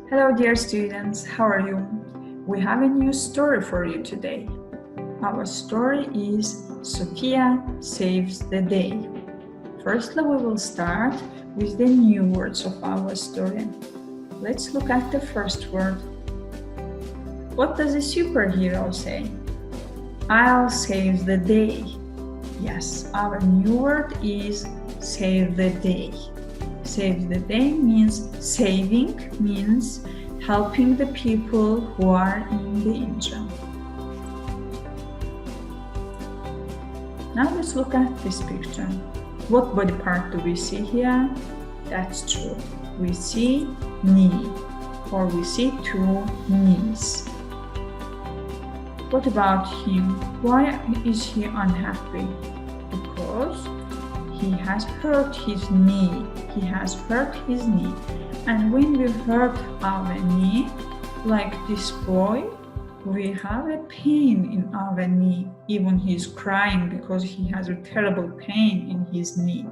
Hello dear students, how are you? We have a new story for you today. Our story is Sophia Saves the Day. Firstly, we will start with the new words of our story. Let's look at the first word. What does a superhero say? I'll save the day. Yes, our new word is save the day. Save the day means saving, means helping the people who are in danger. Now let's look at this picture. What body part do we see here? That's true. We see knee, or we see two knees. What about him? Why is he unhappy? Because he has hurt his knee. He has hurt his knee. And when we hurt our knee, like this boy, we have a pain in our knee. Even he's crying because he has a terrible pain in his knee.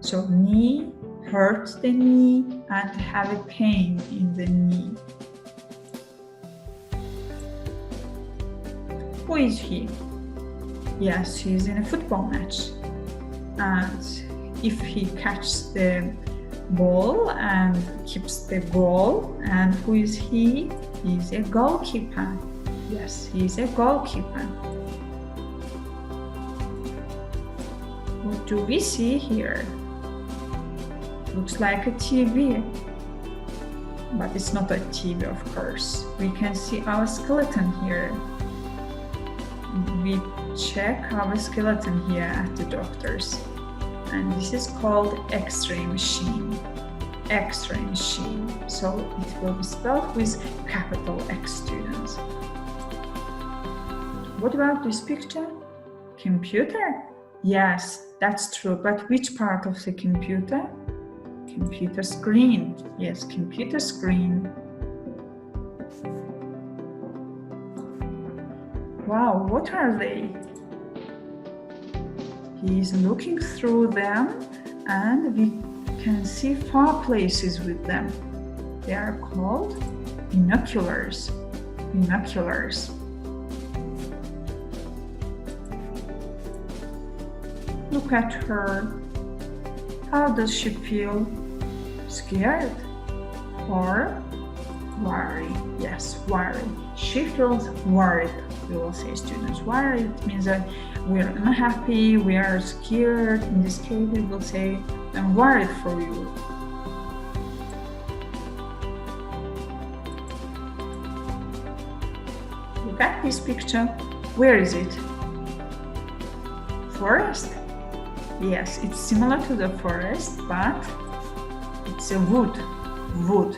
So knee, hurt the knee, and have a pain in the knee. Who is he? Yes, he's in a football match. And if he catches the ball and keeps the goal, and who is he? He's a goalkeeper. Yes, he's a goalkeeper. What do we see here? Looks like a TV. But it's not a TV, of course. We can see our skeleton here. We check our skeleton here at the doctor's. And this is called X-ray machine. X-ray machine. So it will be spelled with capital X, students. What about this picture? Computer? Yes, that's true. But which part of the computer? Computer screen. Yes, computer screen. Wow, what are they? He is looking through them and we can see far places with them. They are called binoculars. Binoculars. Look at her. How does she feel? Scared or worried? Yes, worried. She feels worried. We will say, students, worried. It means that we are unhappy, we are scared. In this case, we will say, I'm worried for you. Look at this picture. Where is it? Forest? Yes, it's similar to the forest, but it's a wood. Wood.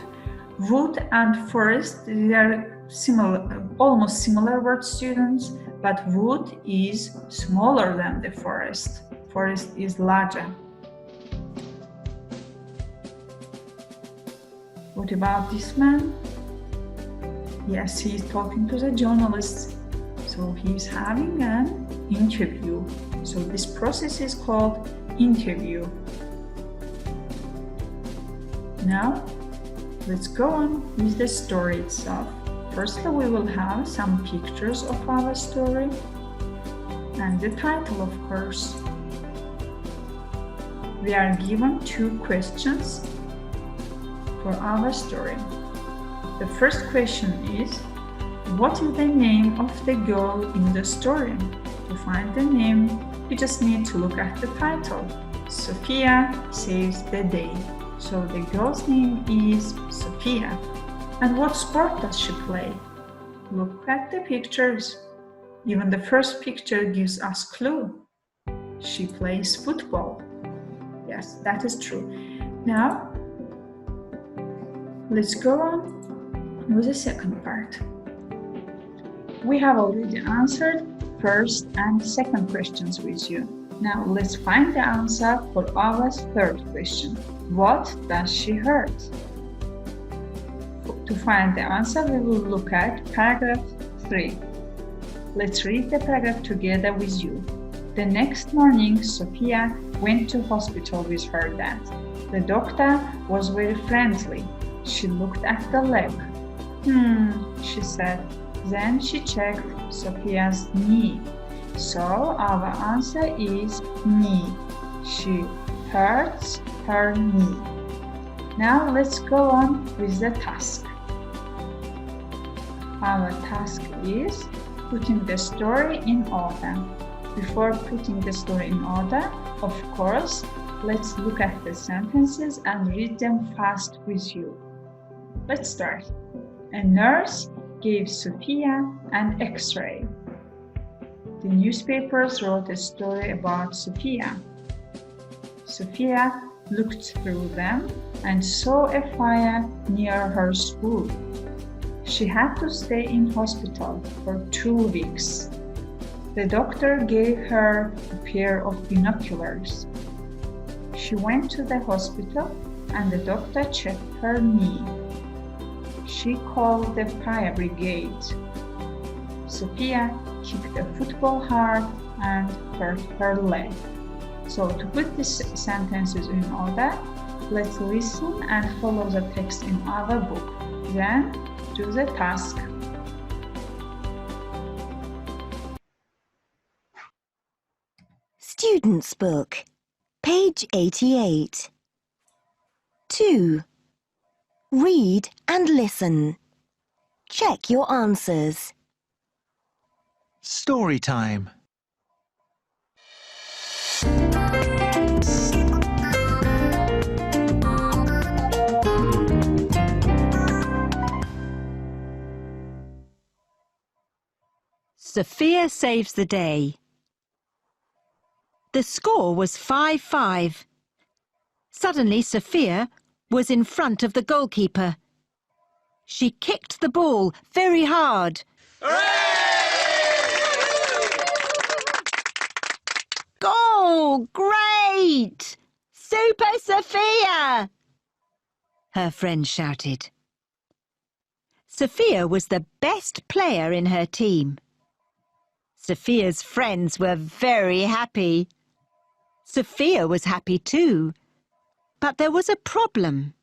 Wood and forest, they are similar, almost similar words, students, but wood is smaller than the forest. Forest is larger. What about this man? Yes, he is talking to the journalists. So he is having an interview. So this process is called interview. Now, let's go on with the story itself. Firstly, we will have some pictures of our story and the title, of course. We are given two questions for our story. The first question is, what is the name of the girl in the story? To find the name, you just need to look at the title. Sophia Saves the Day. So the girl's name is Sophia. And what sport does she play? Look at the pictures. Even the first picture gives us clue. She plays football. Yes, that is true. Now, let's go on with the second part. We have already answered first and second questions with you. Now, let's find the answer for our third question. What does she hurt? To find the answer, we will look at paragraph 3. Let's read the paragraph together with you. The next morning, Sophia went to hospital with her dad. The doctor was very friendly. She looked at the leg. She said. Then she checked Sophia's knee. So our answer is knee. She hurts her knee. Now let's go on with the task. Our task is putting the story in order. Before putting the story in order, of course, let's look at the sentences and read them fast with you. Let's start. A nurse gave Sophia an X-ray. The newspapers wrote a story about Sophia. Sophia looked through them and saw a fire near her school. She had to stay in hospital for 2 weeks. The doctor gave her a pair of binoculars. She went to the hospital and the doctor checked her knee. She called the fire brigade. Sophia kicked a football hard and hurt her leg. So to put these sentences in order, let's listen and follow the text in our book. Then do the task. Student's Book, page 88. 2. Read and listen. Check your answers. Story time. Sophia saves the day. The score was 5-5. Suddenly, Sophia was in front of the goalkeeper. She kicked the ball very hard. Goal! Great! Super Sophia! Her friends shouted. Sophia was the best player in her team. Sophia's friends were very happy. Sophia was happy too, but there was a problem.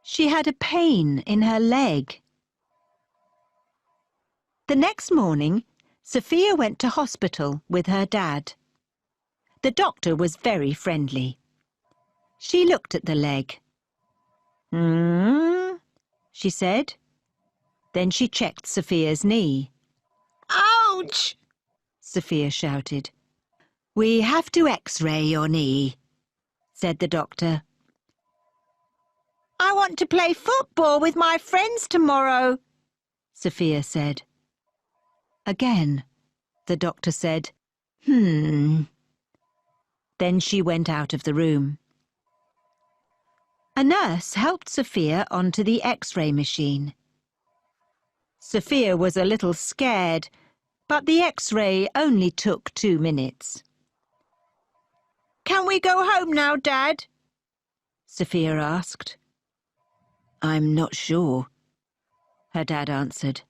She had a pain in her leg. The next morning, Sophia went to hospital with her dad. The doctor was very friendly. She looked at the leg. She said. Then she checked Sophia's knee. Ouch! Sophia shouted. We have to X-ray your knee, said the doctor. I want to play football with my friends tomorrow, Sophia said. Again, the doctor said, Then she went out of the room. A nurse helped Sophia onto the X-ray machine. Sophia was a little scared, but the X-ray only took 2 minutes. Can we go home now, Dad? Sophia asked. I'm not sure, her dad answered.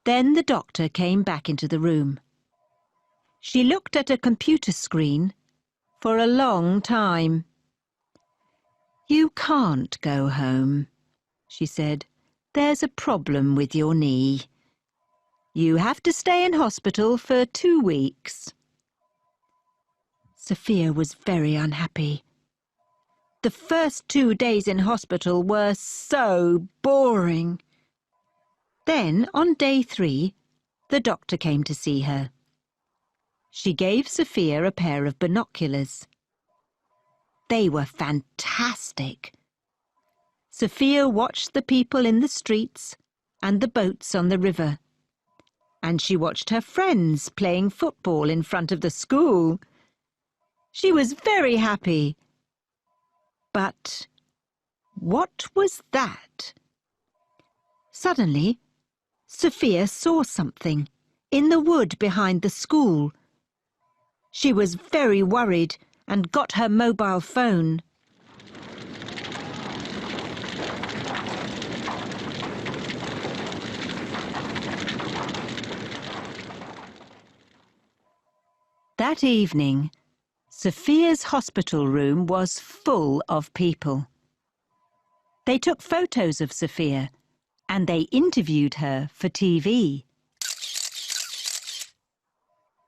Then the doctor came back into the room. She looked at a computer screen for a long time. You can't go home, she said. There's a problem with your knee. You have to stay in hospital for 2 weeks. Sophia was very unhappy. The first 2 days in hospital were so boring. Then, on day 3, the doctor came to see her. She gave Sophia a pair of binoculars. They were fantastic. Sophia watched the people in the streets and the boats on the river. And she watched her friends playing football in front of the school. She was very happy. But what was that? Suddenly, Sophia saw something in the wood behind the school. She was very worried and got her mobile phone. That evening, Sophia's hospital room was full of people. They took photos of Sophia and they interviewed her for TV.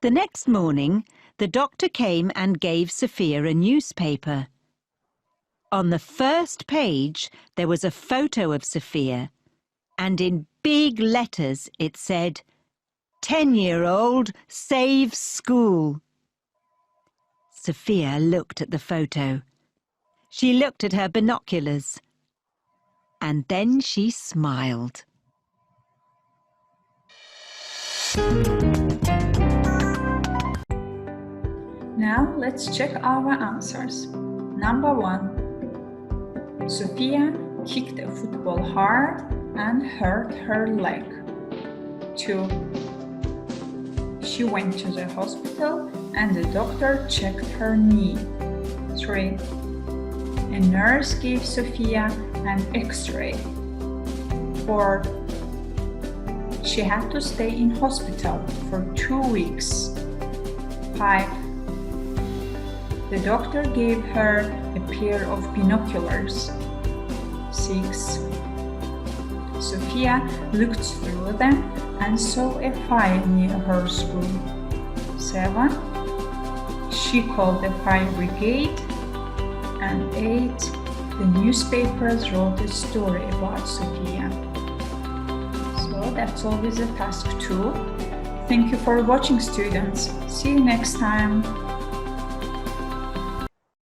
The next morning, the doctor came and gave Sophia a newspaper. On the first page, there was a photo of Sophia, and in big letters it said, 10-year-old saves school. Sophia looked at the photo. She looked at her binoculars. And then she smiled. Now let's check our answers. Number 1. Sophia kicked a football hard and hurt her leg. 2. She went to the hospital and the doctor checked her knee. 3. A nurse gave Sophia an X-ray. 4. She had to stay in hospital for 2 weeks. 5. The doctor gave her a pair of binoculars. 6. Sophia looked through them and saw a fire near her school. 7. She called the fire brigade. And 8. The newspapers wrote a story about Sophia. So that's all with the task 2. Thank you for watching, students. See you next time.